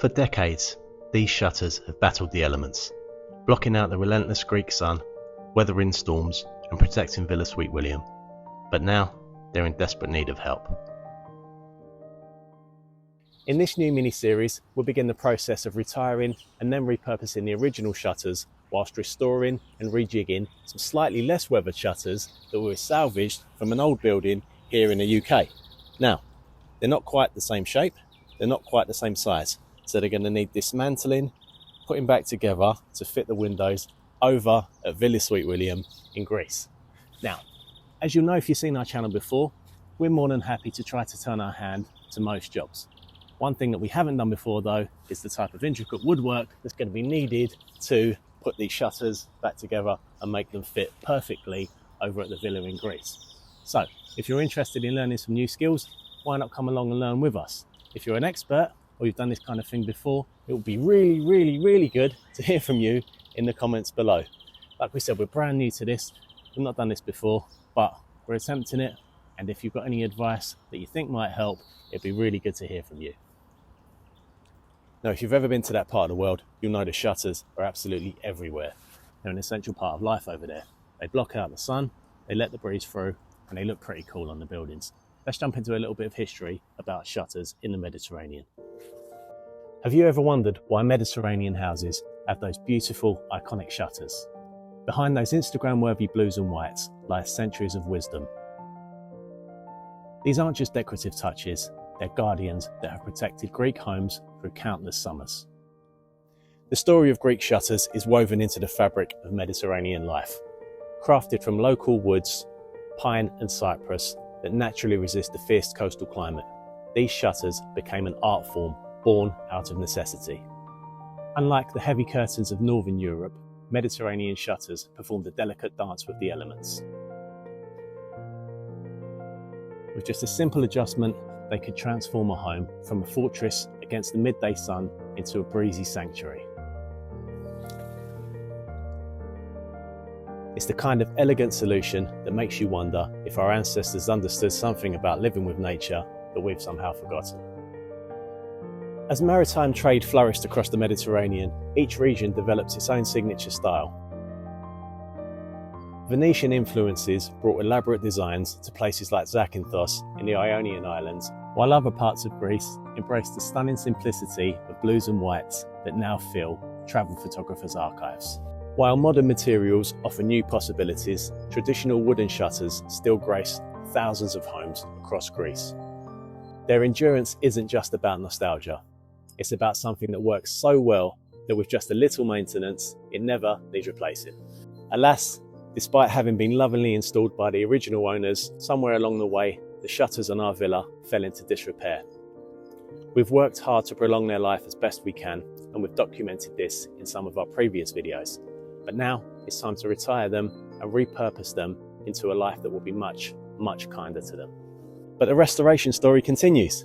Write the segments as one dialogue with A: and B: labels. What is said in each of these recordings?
A: For decades, these shutters have battled the elements, blocking out the relentless Greek sun, weathering storms and protecting Villa Sweet William. But now, they're in desperate need of help.
B: In this new mini-series, we'll begin the process of retiring and then repurposing the original shutters whilst restoring and rejigging some slightly less weathered shutters that were salvaged from an old building here in the UK. Now, they're not quite the same shape, they're not quite the same size, so they're going to need dismantling, putting back together to fit the windows over at Villa Sweet William in Greece. Now, as you'll know if you've seen our channel before, we're more than happy to try to turn our hand to most jobs. One thing that we haven't done before though is the type of intricate woodwork that's going to be needed to put these shutters back together and make them fit perfectly over at the villa in Greece. So if you're interested in learning some new skills, why not come along and learn with us? If you're an expert or you've done this kind of thing before, it would be really good to hear from you in the comments below. Like we said, we're brand new to this, we've not done this before, but we're attempting it, and if you've got any advice that you think might help, it'd be really good to hear from you. Now, if you've ever been to that part of the world, you'll know the shutters are absolutely everywhere. They're an essential part of life over there. They block out the sun, they let the breeze through, and they look pretty cool on the buildings. Let's jump into a little bit of history about shutters in the Mediterranean. Have you ever wondered why Mediterranean houses have those beautiful, iconic shutters? Behind those Instagram-worthy blues and whites lie centuries of wisdom. These aren't just decorative touches, they're guardians that have protected Greek homes through countless summers. The story of Greek shutters is woven into the fabric of Mediterranean life. Crafted from local woods, pine and cypress that naturally resist the fierce coastal climate, these shutters became an art form born out of necessity. Unlike the heavy curtains of Northern Europe, Mediterranean shutters performed a delicate dance with the elements. With just a simple adjustment, they could transform a home from a fortress against the midday sun into a breezy sanctuary. It's the kind of elegant solution that makes you wonder if our ancestors understood something about living with nature that we've somehow forgotten. As maritime trade flourished across the Mediterranean, each region developed its own signature style. Venetian influences brought elaborate designs to places like Zakynthos in the Ionian Islands, while other parts of Greece embraced the stunning simplicity of blues and whites that now fill travel photographers' archives. While modern materials offer new possibilities, traditional wooden shutters still grace thousands of homes across Greece. Their endurance isn't just about nostalgia, it's about something that works so well that with just a little maintenance, it never needs replacing. Alas, despite having been lovingly installed by the original owners, somewhere along the way, the shutters on our villa fell into disrepair. We've worked hard to prolong their life as best we can, and we've documented this in some of our previous videos. But now it's time to retire them and repurpose them into a life that will be much kinder to them. But the restoration story continues.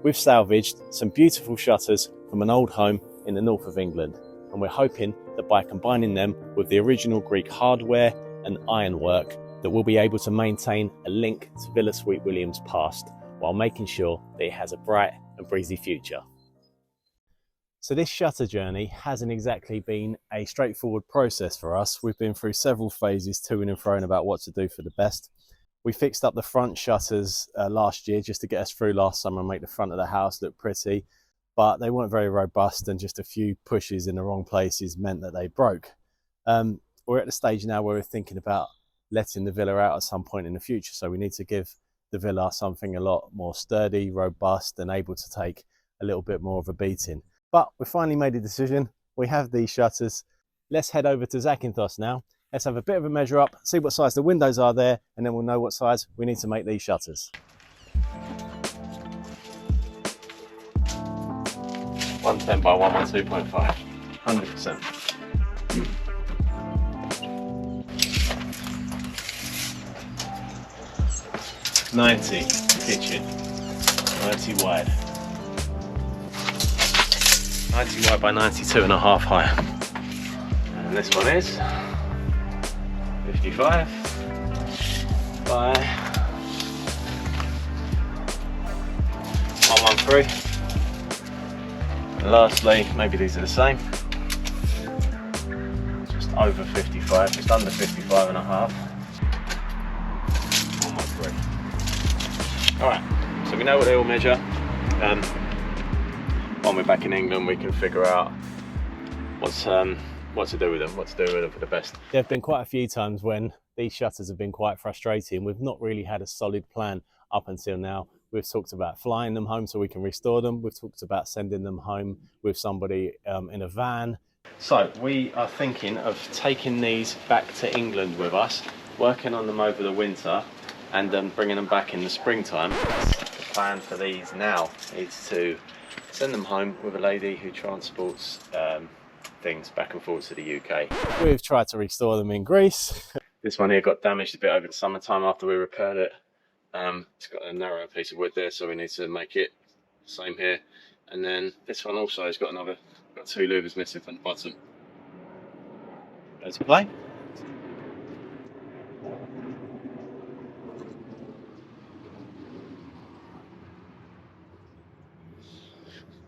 B: We've salvaged some beautiful shutters from an old home in the north of England, and we're hoping that by combining them with the original Greek hardware and ironwork, that we'll be able to maintain a link to Villa Sweet William's past while making sure that it has a bright and breezy future. So this shutter journey hasn't exactly been a straightforward process for us. We've been through several phases, to-ing and fro-ing about what to do for the best. We fixed up the front shutters last year just to get us through last summer and make the front of the house look pretty, but they weren't very robust, and just a few pushes in the wrong places meant that they broke. We're at the stage now where we're thinking about letting the villa out at some point in the future, so we need to give the villa something a lot more sturdy, robust, and able to take a little bit more of a beating. But we finally made a decision. We have these shutters. Let's head over to Zakynthos now. Let's have a bit of a measure up, see what size the windows are there, and then we'll know what size we need to make these shutters. 110 by 112.5, 100%. 90 kitchen, 90 wide. 90 wide by 92.5 high. And this one is 55 by 113. And lastly, maybe these are the same. Just over 55, just under 55 and a half. 113. Alright, so we know what they all measure. When we're back in England, we can figure out what to do with them, for the best. There have been quite a few times when these shutters have been quite frustrating. We've not really had a solid plan up until now. We've talked about flying them home so we can restore them. We've talked about sending them home with somebody in a van. So we are thinking of taking these back to England with us, working on them over the winter, and bringing them back in the springtime. The plan for these now is to send them home with a lady who transports things back and forth to the UK. We've tried to restore them in Greece. This one here got damaged a bit over the summertime after we repaired it. It's got a narrow piece of wood there, so we need to make it same here. And then this one also has got two louvers missing from the bottom. Let's play.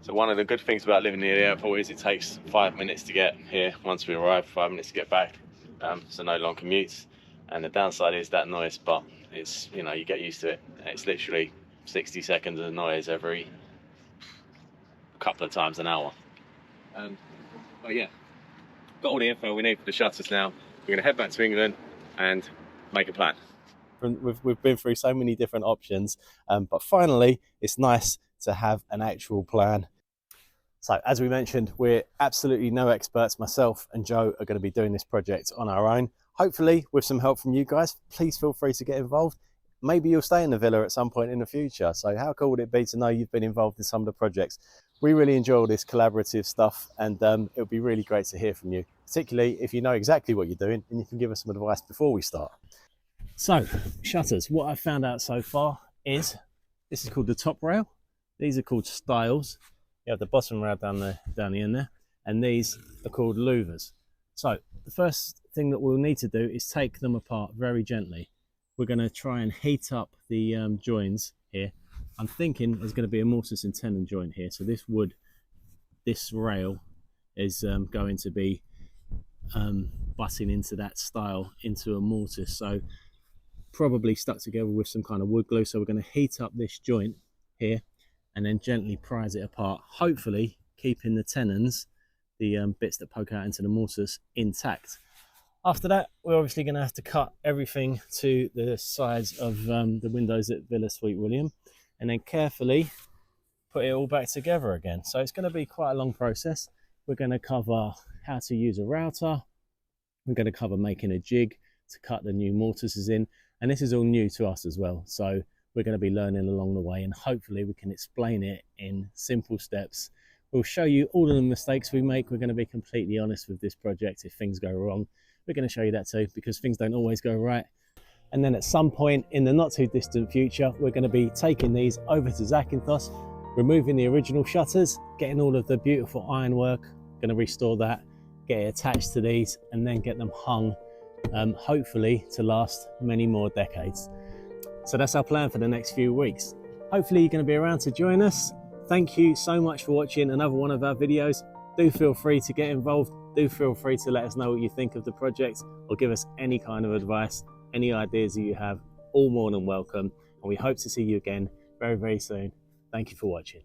B: So one of the good things about living near the airport is it takes 5 minutes to get here once we arrive, 5 minutes to get back. So no long commutes. And the downside is that noise, but it's, you know, you get used to it. It's literally 60 seconds of noise every couple of times an hour. But yeah, got all the info we need for the shutters now. We're going to head back to England and make a plan. We've been through so many different options, but finally it's nice to have an actual plan. So as we mentioned, we're absolutely no experts. Myself and Joe are going to be doing this project on our own. Hopefully with some help from you guys. Please feel free to get involved. Maybe you'll stay in the villa at some point in the future. So how cool would it be to know you've been involved in some of the projects? We really enjoy all this collaborative stuff, and it would be really great to hear from you, particularly if you know exactly what you're doing and you can give us some advice before we start. So shutters, what I've found out so far is this is called the top rail. These are called stiles. You have the bottom rail down the end there, and these are called louvers. So the first thing that we'll need to do is take them apart very gently. We're going to try and heat up the joins here. I'm thinking there's going to be a mortise and tenon joint here. So this rail is going to be butting into that stile into a mortise. So probably stuck together with some kind of wood glue. So we're going to heat up this joint here and then gently prise it apart, hopefully keeping the tenons, the bits that poke out into the mortise, intact. After that, we're obviously going to have to cut everything to the size of the windows at Villa Sweet William, and then carefully put it all back together again. So it's going to be quite a long process. We're going to cover how to use a router. We're going to cover making a jig to cut the new mortises in, and this is all new to us as well. So we're going to be learning along the way, and hopefully we can explain it in simple steps. We'll show you all of the mistakes we make. We're going to be completely honest with this project. If things go wrong, we're going to show you that too, because things don't always go right. And then at some point in the not too distant future, we're going to be taking these over to Zakynthos, removing the original shutters, getting all of the beautiful ironwork, going to restore that, get it attached to these, and then get them hung, hopefully to last many more decades. So that's our plan for the next few weeks. Hopefully you're going to be around to join us. Thank you so much for watching another one of our videos. Do feel free to get involved. Do feel free to let us know what you think of the project, or give us any kind of advice, any ideas that you have, all more than welcome. And we hope to see you again very, very soon. Thank you for watching.